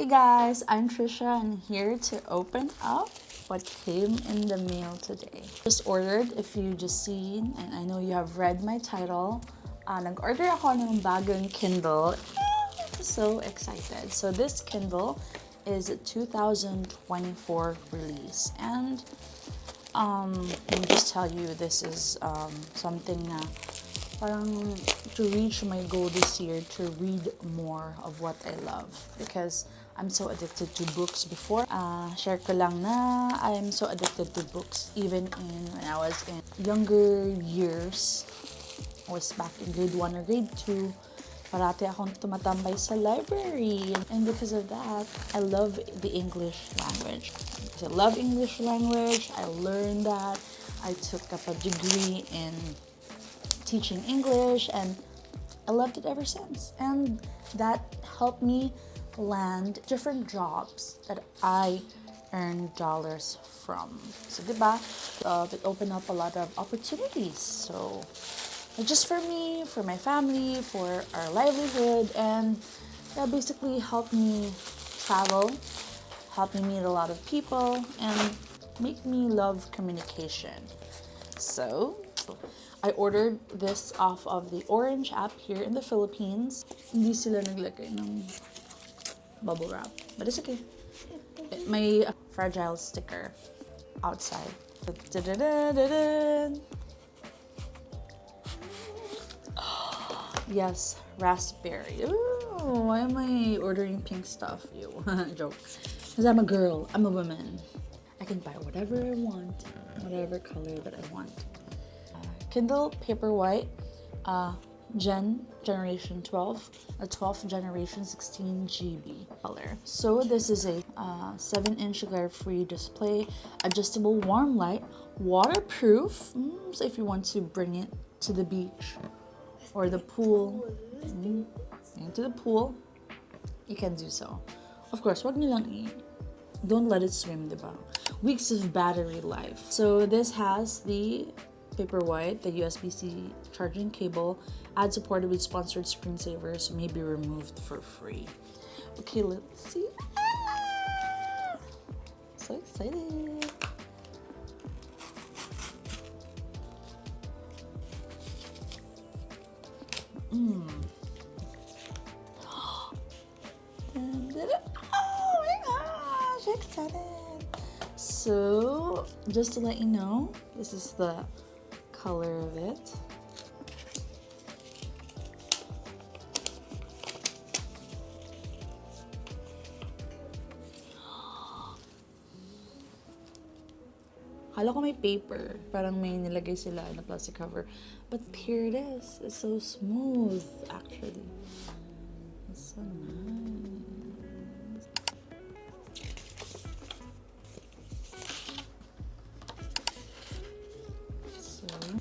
Hey guys, I'm Trisha and here to open up what came in the mail today. Just ordered, if you just seen, and I know you have read my title, nag-order ako ng bagong Kindle. So excited. So this Kindle is a 2024 release, and let me just tell you, this is something na parang to reach my goal this year, to read more of what I love, because I'm so addicted to books before. Share ko lang na I'm so addicted to books even when I was in younger years. I was back in grade 1 or grade 2. Parati akong tumatambay sa library. And because of that, I love the English language. Because I love English language, I learned that. I took up a degree in teaching English and I loved it ever since. And that helped me land different jobs that I earn dollars from. So, diba? It opened up a lot of opportunities. So, not just for me, for my family, for our livelihood, and that basically helped me travel, helped me meet a lot of people, and make me love communication. So, I ordered this off of the Orange app here in the Philippines. Hindi sila naglagay ng bubble wrap, but it's okay. It may a fragile sticker outside. Yes, raspberry. Ooh, why am I ordering pink stuff? Ew, joke. Because I'm a girl, I'm a woman. I can buy whatever I want, whatever color that I want. Kindle Paperwhite, Generation 12, a 12th generation 16 GB color. So this is a 7-inch glare-free display, adjustable warm light, waterproof. So if you want to bring it to the beach or the pool, into the pool, you can do so. Of course, wag niyo lang don't let it swim, diba? Weeks of battery life. So this has the Paperwhite, the USB-C charging cable, ad-supported with sponsored screensavers, may be removed for free. Okay, let's see. So excited. Oh my gosh, excited. So, just to let you know, this is the color of it. Hala ko may paper. Parang may nilagay sila na plastic cover. But here it is. It's so smooth, actually. It's so nice.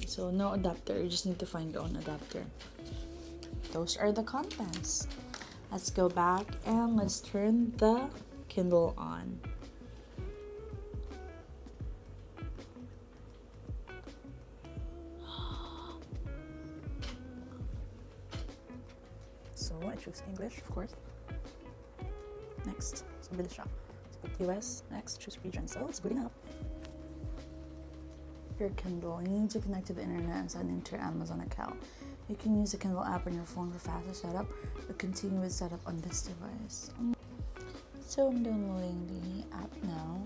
So no adapter. You just need to find your own adapter. Those are the contents. Let's go back and let's turn the Kindle on. So I choose English, of course. Next, so bilis siya. So put US, next, choose region. So it's booting up. Your Kindle, you need to connect to the internet and sign into your Amazon account. You can use the Kindle app on your phone for faster setup or continue with setup on this device. So I'm downloading the app now.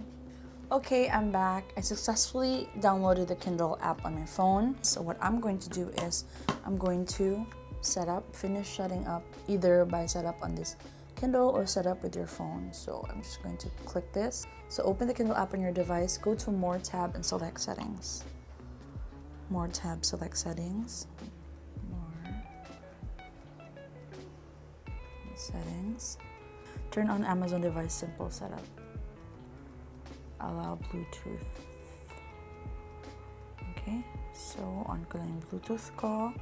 Okay, I'm back. I successfully downloaded the Kindle app on my phone. So what I'm going to do is I'm going to finish setting up either by setup on this Kindle or set up with your phone. So I'm just going to click this. So open the Kindle app on your device, go to More tab and select Settings. More tab, select Settings. More Settings. Turn on Amazon device simple setup. Allow Bluetooth. Okay, so on ko lang yung Bluetooth ko.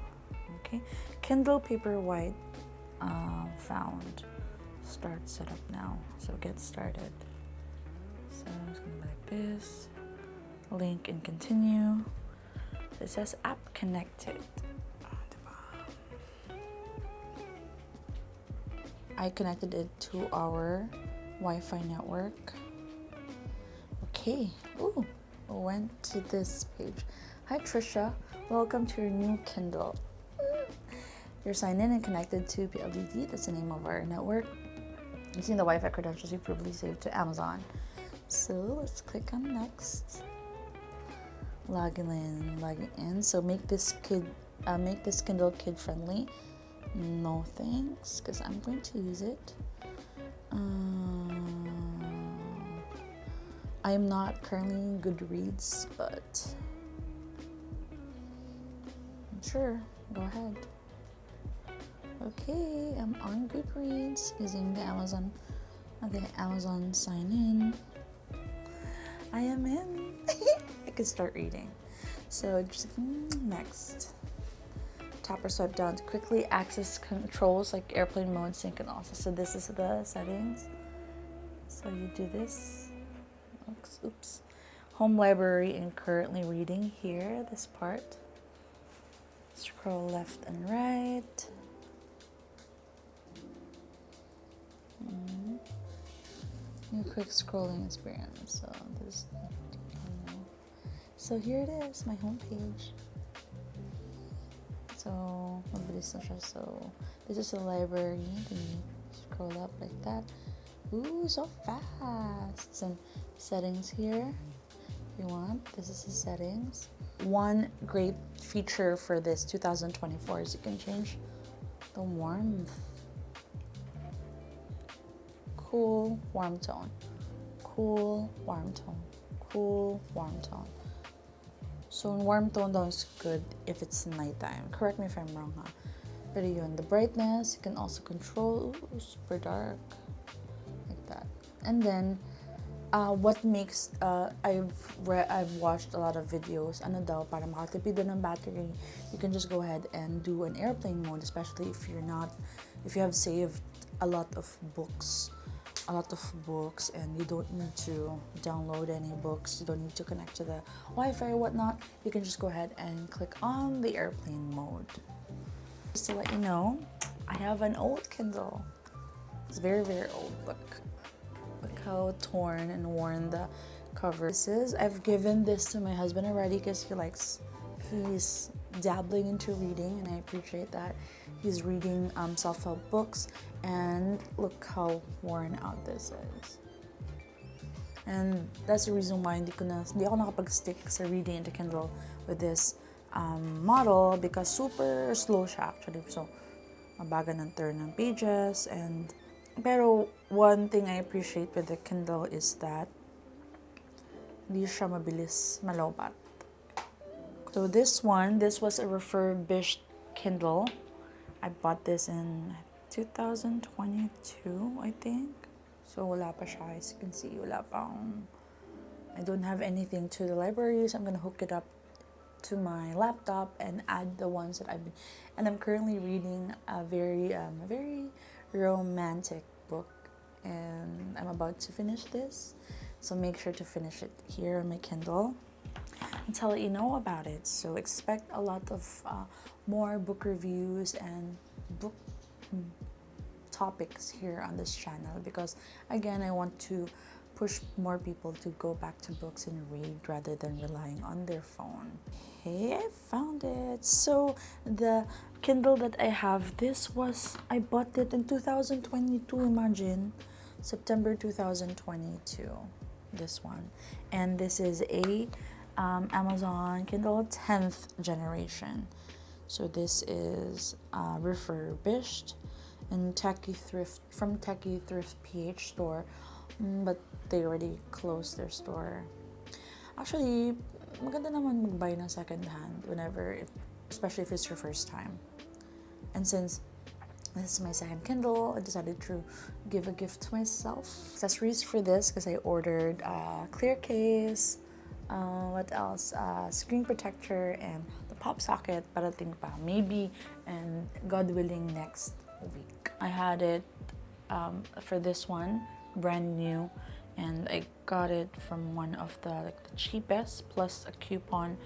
Okay, Kindle Paperwhite found. Start setup now. So get started. So it's gonna be like this. Link and continue. It says app connected. I connected it to our Wi-Fi network. Okay. Ooh, went to this page. Hi Trisha, welcome to your new Kindle. You're signed in and connected to PLDT. That's the name of our network. Using the Wi-Fi credentials you previously saved to Amazon. So let's click on next. Logging in. So make this Kindle kid friendly. No thanks, because I'm going to use it. I am not currently in Goodreads, but sure, go ahead. Okay, I'm on Goodreads using the Amazon sign in. I am in. I can start reading. So just next. Tap or swipe down to quickly access controls like airplane mode, sync, and also. So this is the settings. So you do this. Oops. Home library and currently reading here, this part. Scroll left and right. New quick scrolling experience. So here it is, my homepage. So mabilis na siya. So this is the library. Then you scroll up like that. Ooh, so fast. Some settings here. If you want, this is the settings. One great feature for this 2024 is you can change the warmth. Cool, warm tone. Cool, warm tone. Cool, warm tone. So warm tone down is good if it's nighttime. Correct me if I'm wrong, huh? Pero yun, the brightness, you can also control. Ooh, super dark. Like that. And then, what makes, I've watched a lot of videos, ano daw, para makatipid din ng battery, you can just go ahead and do an airplane mode, especially if you have saved a lot of books and you don't need to download any books, you don't need to connect to the Wi-Fi or whatnot, you can just go ahead and click on the airplane mode. Just to let you know, I have an old Kindle. It's very, very old. Look how torn and worn the cover is. I've given this to my husband already because he's dabbling into reading, and I appreciate that. He's reading self-help books, and look how worn out this is. And that's the reason why hindi ako nakapag-stick sa reading in the Kindle with this model, because super slow siya actually. So mabagal ng turn ng pages, pero one thing I appreciate with the Kindle is that hindi siya mabilis malobat. So this was a refurbished Kindle. I bought this in 2022, I think. So wala pa siya, as you can see, I don't have anything to the library, so I'm gonna hook it up to my laptop and add the ones that and I'm currently reading a very romantic book, and I'm about to finish this. So make sure to finish it here on my Kindle and tell you know about it. So expect a lot of more book reviews and book topics here on this channel, because again, I want to push more people to go back to books and read rather than relying on their phone. Hey, I found it. So the Kindle that I have, I bought it in 2022, imagine. September 2022, this one. And this is a Amazon Kindle 10th generation. So this is refurbished and from Techie Thrift PH store, but they already closed their store. Actually, maganda naman mag-buy ng second hand especially if it's your first time. And since this is my second Kindle, I decided to give a gift to myself. Accessories for this, because I ordered a clear case, what else? Screen protector and the pop socket, parating pa, maybe, and God willing next week. I had it for this one, brand new, and I got it from one of the cheapest, plus a coupon,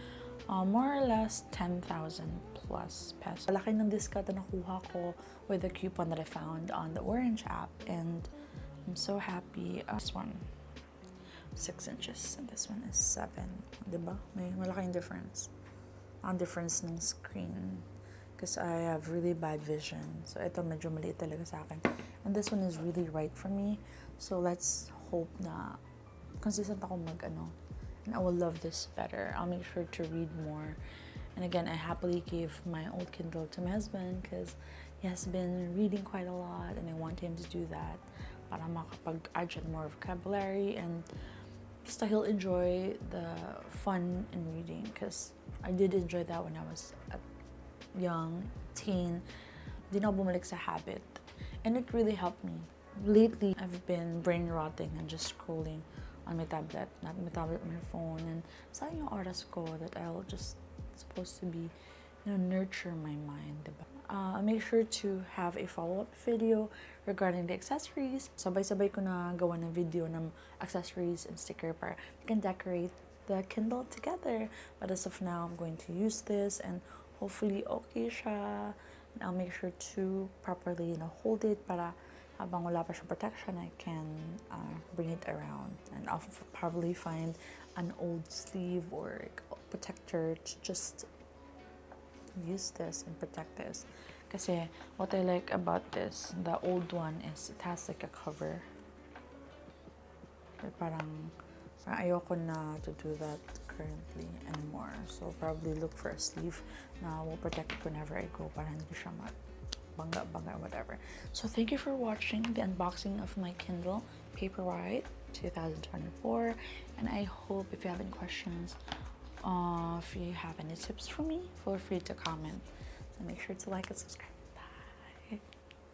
more or less 10,000 plus pesos. Laki ng discount na nakuha ko with the coupon that I found on the Orange app, and I'm so happy. This one, 6 inches, and this one is 7. Diba? May malaking difference. Ang difference ng screen. Because I have really bad vision. So, ito medyo maliit talaga sa akin. And this one is really right for me. So, let's hope na consistent ako mag-ano. And I will love this better. I'll make sure to read more. And again, I happily gave my old Kindle to my husband because he has been reading quite a lot and I want him to do that para makapag-add siya more vocabulary and just he'll enjoy the fun in reading because I did enjoy that when I was a young teen. Di na ako bumalik sa habit. And it really helped me. Lately, I've been brain rotting and just scrolling on my tablet, not my tablet, my phone, and sayang yung oras ko that I'll just supposed to be, nurture my mind, diba? I'll make sure to have a follow-up video regarding the accessories. Sabay-sabay ko na gawa ng video ng accessories and sticker para we can decorate the Kindle together. But as of now, I'm going to use this and hopefully okay siya. And I'll make sure to properly, hold it para habang wala pa siyang protection, I can bring it around. And I'll probably find an old sleeve or protector to just use this and protect this. Kasi what I like about this, the old one, is it has like a cover. Parang ayoko na to do that currently anymore. So probably look for a sleeve na will protect it whenever I go para hindi siya bangga, whatever. So thank you for watching the unboxing of my Kindle Paperwhite 2024. And I hope if you have any questions, if you have any tips for me, feel free to comment. So make sure to like and subscribe.